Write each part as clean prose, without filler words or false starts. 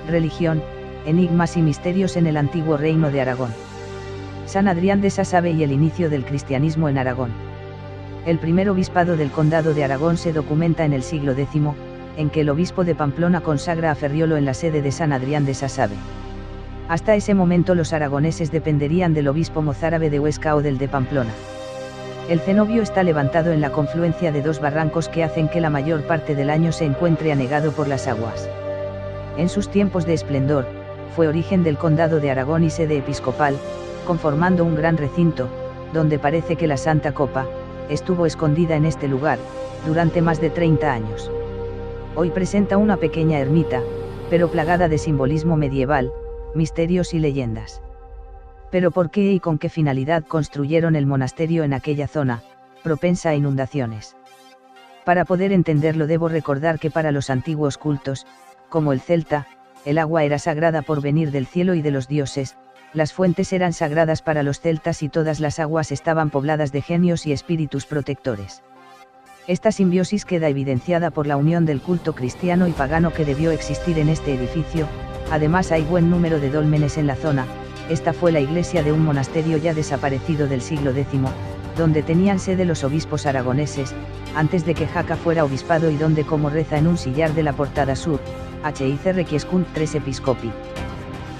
Religión, enigmas y misterios en el antiguo reino de Aragón. San Adrián de Sasabe y el inicio del cristianismo en Aragón. El primer obispado del condado de Aragón se documenta en el siglo X, en que el obispo de Pamplona consagra a Ferriolo en la sede de San Adrián de Sasabe. Hasta ese momento los aragoneses dependerían del obispo mozárabe de Huesca o del de Pamplona. El cenobio está levantado en la confluencia de dos barrancos que hacen que la mayor parte del año se encuentre anegado por las aguas. En sus tiempos de esplendor, fue origen del condado de Aragón y sede episcopal, conformando un gran recinto, donde parece que la Santa Copa estuvo escondida en este lugar, durante más de 30 años. Hoy presenta una pequeña ermita, pero plagada de simbolismo medieval, misterios y leyendas. Pero ¿por qué y con qué finalidad construyeron el monasterio en aquella zona, propensa a inundaciones? Para poder entenderlo debo recordar que para los antiguos cultos, como el celta, el agua era sagrada por venir del cielo y de los dioses, las fuentes eran sagradas para los celtas y todas las aguas estaban pobladas de genios y espíritus protectores. Esta simbiosis queda evidenciada por la unión del culto cristiano y pagano que debió existir en este edificio. Además hay buen número de dólmenes en la zona. Esta fue la iglesia de un monasterio ya desaparecido del siglo X, donde tenían sede los obispos aragoneses, antes de que Jaca fuera obispado y donde, como reza en un sillar de la portada sur, hic requiescunt 3 episcopi.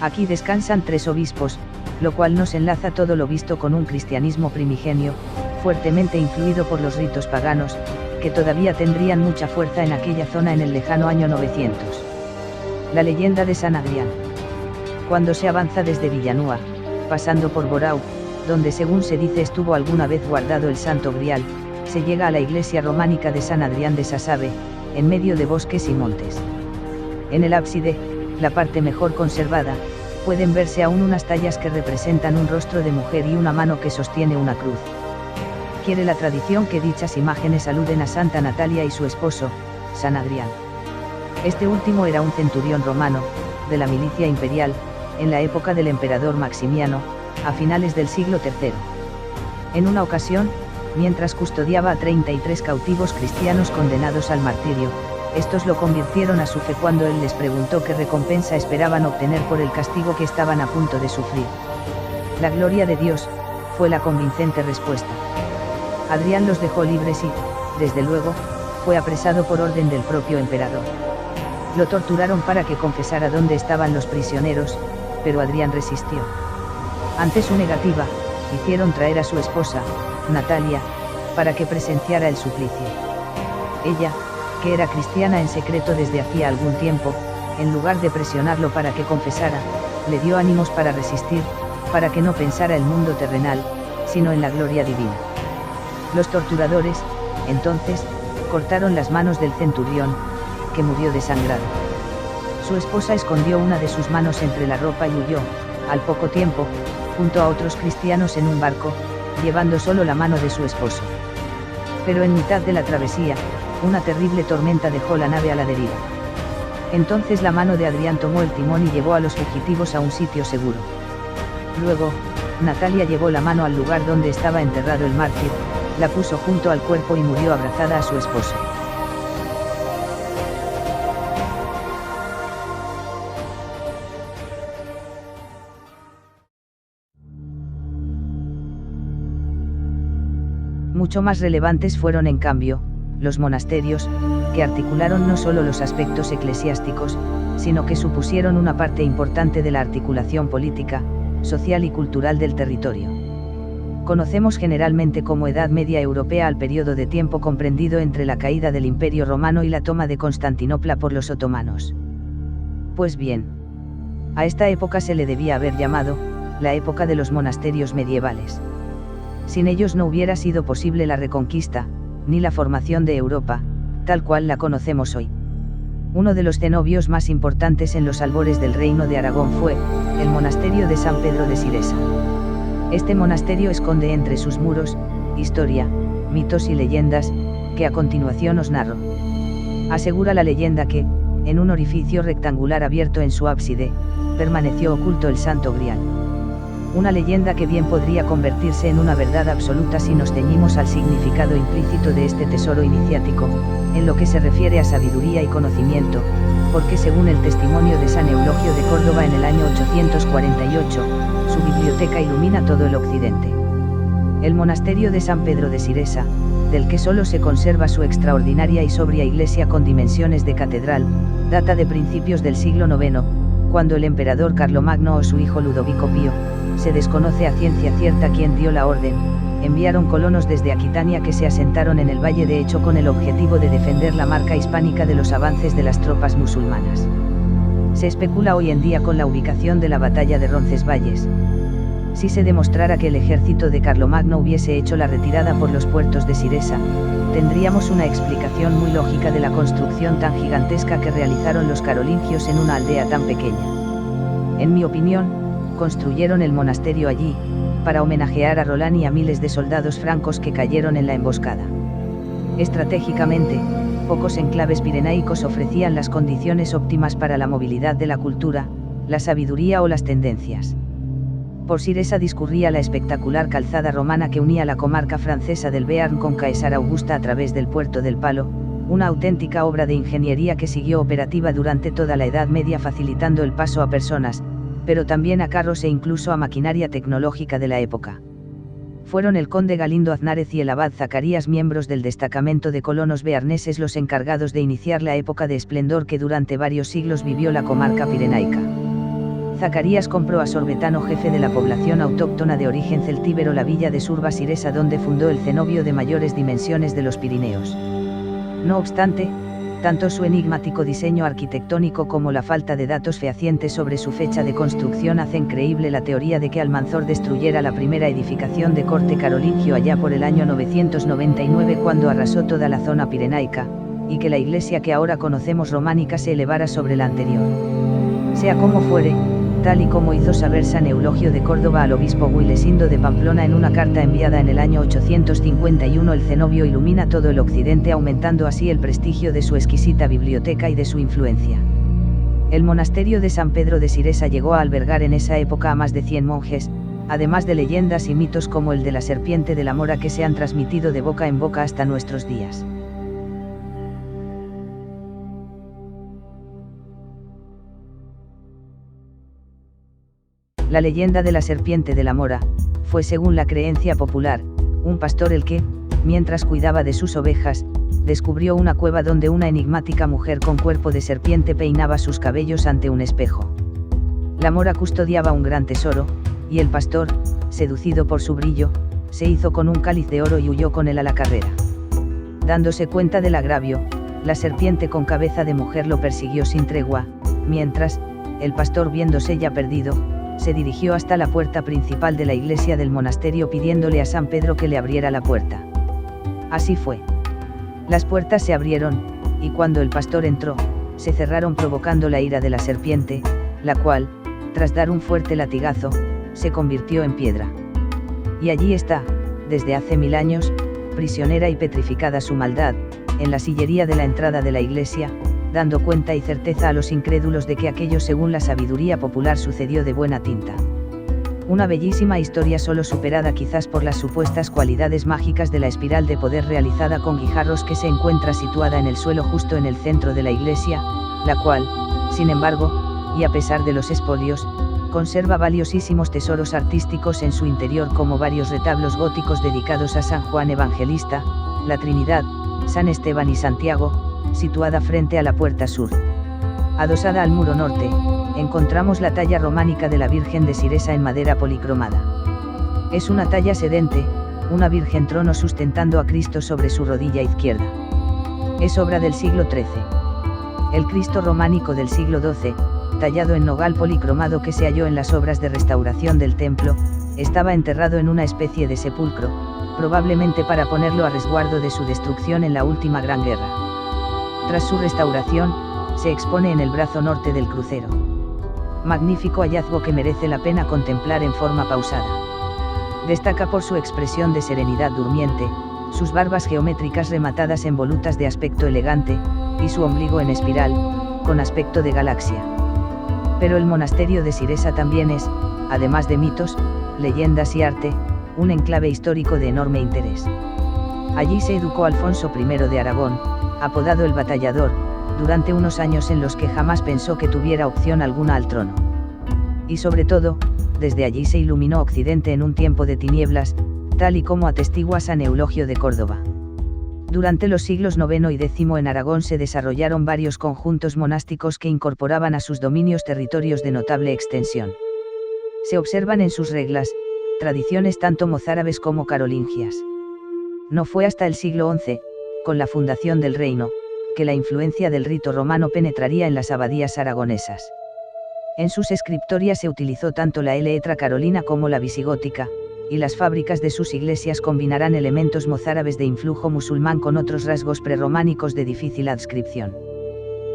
Aquí descansan 3 obispos, lo cual nos enlaza todo lo visto con un cristianismo primigenio, fuertemente influido por los ritos paganos, que todavía tendrían mucha fuerza en aquella zona en el lejano año 900. La leyenda de San Adrián. Cuando se avanza desde Villanúa, pasando por Borau, donde según se dice estuvo alguna vez guardado el Santo Grial, se llega a la iglesia románica de San Adrián de Sasabe, en medio de bosques y montes. En el ábside, la parte mejor conservada, pueden verse aún unas tallas que representan un rostro de mujer y una mano que sostiene una cruz. Quiere la tradición que dichas imágenes aluden a Santa Natalia y su esposo, San Adrián. Este último era un centurión romano, de la milicia imperial, en la época del emperador Maximiano, a finales del siglo III. En una ocasión, mientras custodiaba a 33 cautivos cristianos condenados al martirio, estos lo convirtieron a su fe cuando él les preguntó qué recompensa esperaban obtener por el castigo que estaban a punto de sufrir. La gloria de Dios, fue la convincente respuesta. Adrián los dejó libres y, desde luego, fue apresado por orden del propio emperador. Lo torturaron para que confesara dónde estaban los prisioneros, pero Adrián resistió. Ante su negativa, hicieron traer a su esposa, Natalia, para que presenciara el suplicio. Ella, que era cristiana en secreto desde hacía algún tiempo, en lugar de presionarlo para que confesara, le dio ánimos para resistir, para que no pensara el mundo terrenal, sino en la gloria divina. Los torturadores, entonces, cortaron las manos del centurión, que murió desangrado. Su esposa escondió una de sus manos entre la ropa y huyó, al poco tiempo, junto a otros cristianos en un barco, llevando solo la mano de su esposo. Pero en mitad de la travesía, una terrible tormenta dejó la nave a la deriva. Entonces la mano de Adrián tomó el timón y llevó a los fugitivos a un sitio seguro. Luego, Natalia llevó la mano al lugar donde estaba enterrado el mártir, la puso junto al cuerpo y murió abrazada a su esposo. Mucho más relevantes fueron en cambio, los monasterios, que articularon no solo los aspectos eclesiásticos, sino que supusieron una parte importante de la articulación política, social y cultural del territorio. Conocemos generalmente como Edad Media Europea al periodo de tiempo comprendido entre la caída del Imperio Romano y la toma de Constantinopla por los otomanos. Pues bien, a esta época se le debía haber llamado, la época de los monasterios medievales. Sin ellos no hubiera sido posible la reconquista, ni la formación de Europa, tal cual la conocemos hoy. Uno de los cenobios más importantes en los albores del reino de Aragón fue, el monasterio de San Pedro de Siresa. Este monasterio esconde entre sus muros, historia, mitos y leyendas, que a continuación os narro. Asegura la leyenda que, en un orificio rectangular abierto en su ábside, permaneció oculto el Santo Grial. Una leyenda que bien podría convertirse en una verdad absoluta si nos ceñimos al significado implícito de este tesoro iniciático, en lo que se refiere a sabiduría y conocimiento, porque según el testimonio de San Eulogio de Córdoba en el año 848, su biblioteca ilumina todo el occidente. El monasterio de San Pedro de Siresa, del que solo se conserva su extraordinaria y sobria iglesia con dimensiones de catedral, data de principios del siglo IX, cuando el emperador Carlomagno o su hijo Ludovico Pío, se desconoce a ciencia cierta quién dio la orden, enviaron colonos desde Aquitania que se asentaron en el Valle de Hecho con el objetivo de defender la marca hispánica de los avances de las tropas musulmanas. Se especula hoy en día con la ubicación de la batalla de Roncesvalles. Si se demostrara que el ejército de Carlomagno hubiese hecho la retirada por los puertos de Siresa, tendríamos una explicación muy lógica de la construcción tan gigantesca que realizaron los carolingios en una aldea tan pequeña. En mi opinión, construyeron el monasterio allí, para homenajear a Roland y a miles de soldados francos que cayeron en la emboscada. Estratégicamente, pocos enclaves pirenaicos ofrecían las condiciones óptimas para la movilidad de la cultura, la sabiduría o las tendencias. Por Siresa discurría la espectacular calzada romana que unía la comarca francesa del Béarn con Caesar Augusta a través del puerto del Palo, una auténtica obra de ingeniería que siguió operativa durante toda la Edad Media facilitando el paso a personas, pero también a carros e incluso a maquinaria tecnológica de la época. Fueron el conde Galindo Aznárez y el abad Zacarías, miembros del destacamento de colonos bearneses, los encargados de iniciar la época de esplendor que durante varios siglos vivió la comarca pirenaica. Zacarías compró a Sorbetano, jefe de la población autóctona de origen celtíbero, la villa de Surba Siresa, donde fundó el cenobio de mayores dimensiones de los Pirineos. No obstante, tanto su enigmático diseño arquitectónico como la falta de datos fehacientes sobre su fecha de construcción hacen creíble la teoría de que Almanzor destruyera la primera edificación de corte carolingio allá por el año 999 cuando arrasó toda la zona pirenaica, y que la iglesia que ahora conocemos románica se elevara sobre la anterior. Sea como fuere, tal y como hizo saber San Eulogio de Córdoba al obispo Guilesindo de Pamplona en una carta enviada en el año 851, el cenobio ilumina todo el occidente, aumentando así el prestigio de su exquisita biblioteca y de su influencia. El monasterio de San Pedro de Siresa llegó a albergar en esa época a más de 100 monjes, además de leyendas y mitos como el de la serpiente de la mora que se han transmitido de boca en boca hasta nuestros días. La leyenda de la serpiente de la mora, fue, según la creencia popular, un pastor el que, mientras cuidaba de sus ovejas, descubrió una cueva donde una enigmática mujer con cuerpo de serpiente peinaba sus cabellos ante un espejo. La mora custodiaba un gran tesoro, y el pastor, seducido por su brillo, se hizo con un cáliz de oro y huyó con él a la carrera. Dándose cuenta del agravio, la serpiente con cabeza de mujer lo persiguió sin tregua, mientras, el pastor, viéndose ya perdido, se dirigió hasta la puerta principal de la iglesia del monasterio pidiéndole a San Pedro que le abriera la puerta. Así fue. Las puertas se abrieron, y cuando el pastor entró, se cerraron provocando la ira de la serpiente, la cual, tras dar un fuerte latigazo, se convirtió en piedra. Y allí está, desde hace 1000 años, prisionera y petrificada su maldad, en la sillería de la entrada de la iglesia, dando cuenta y certeza a los incrédulos de que aquello, según la sabiduría popular, sucedió de buena tinta. Una bellísima historia, solo superada quizás por las supuestas cualidades mágicas de la espiral de poder realizada con guijarros que se encuentra situada en el suelo justo en el centro de la iglesia, la cual, sin embargo, y a pesar de los expolios, conserva valiosísimos tesoros artísticos en su interior, como varios retablos góticos dedicados a San Juan Evangelista, la Trinidad, San Esteban y Santiago, situada frente a la puerta sur. Adosada al muro norte, encontramos la talla románica de la Virgen de Siresa en madera policromada. Es una talla sedente, una Virgen trono sustentando a Cristo sobre su rodilla izquierda. Es obra del siglo XIII. El Cristo románico del siglo XII, tallado en nogal policromado que se halló en las obras de restauración del templo, estaba enterrado en una especie de sepulcro, probablemente para ponerlo a resguardo de su destrucción en la última Gran Guerra. Tras su restauración, se expone en el brazo norte del crucero. Magnífico hallazgo que merece la pena contemplar en forma pausada. Destaca por su expresión de serenidad durmiente, sus barbas geométricas rematadas en volutas de aspecto elegante, y su ombligo en espiral, con aspecto de galaxia. Pero el monasterio de Siresa también es, además de mitos, leyendas y arte, un enclave histórico de enorme interés. Allí se educó Alfonso I de Aragón, apodado el Batallador, durante unos años en los que jamás pensó que tuviera opción alguna al trono. Y sobre todo, desde allí se iluminó Occidente en un tiempo de tinieblas, tal y como atestigua San Eulogio de Córdoba. Durante los siglos IX y X en Aragón se desarrollaron varios conjuntos monásticos que incorporaban a sus dominios territorios de notable extensión. Se observan en sus reglas, tradiciones tanto mozárabes como carolingias. No fue hasta el siglo XI, con la fundación del reino, que la influencia del rito romano penetraría en las abadías aragonesas. En sus escriptorias se utilizó tanto la letra carolina como la visigótica, y las fábricas de sus iglesias combinarán elementos mozárabes de influjo musulmán con otros rasgos prerrománicos de difícil adscripción.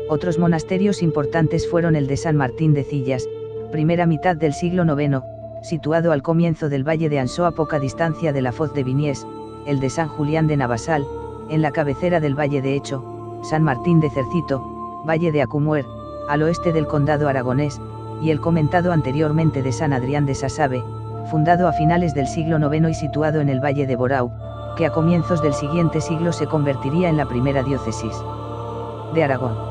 Otros monasterios importantes fueron el de San Martín de Cillas, primera mitad del siglo IX, situado al comienzo del valle de Ansó a poca distancia de la Foz de Viñés, el de San Julián de Navasal, en la cabecera del valle de Hecho, San Martín de Cercito, valle de Acumuer, al oeste del condado aragonés, y el comentado anteriormente de San Adrián de Sasabe, fundado a finales del siglo IX y situado en el valle de Borau, que a comienzos del siguiente siglo se convertiría en la primera diócesis de Aragón.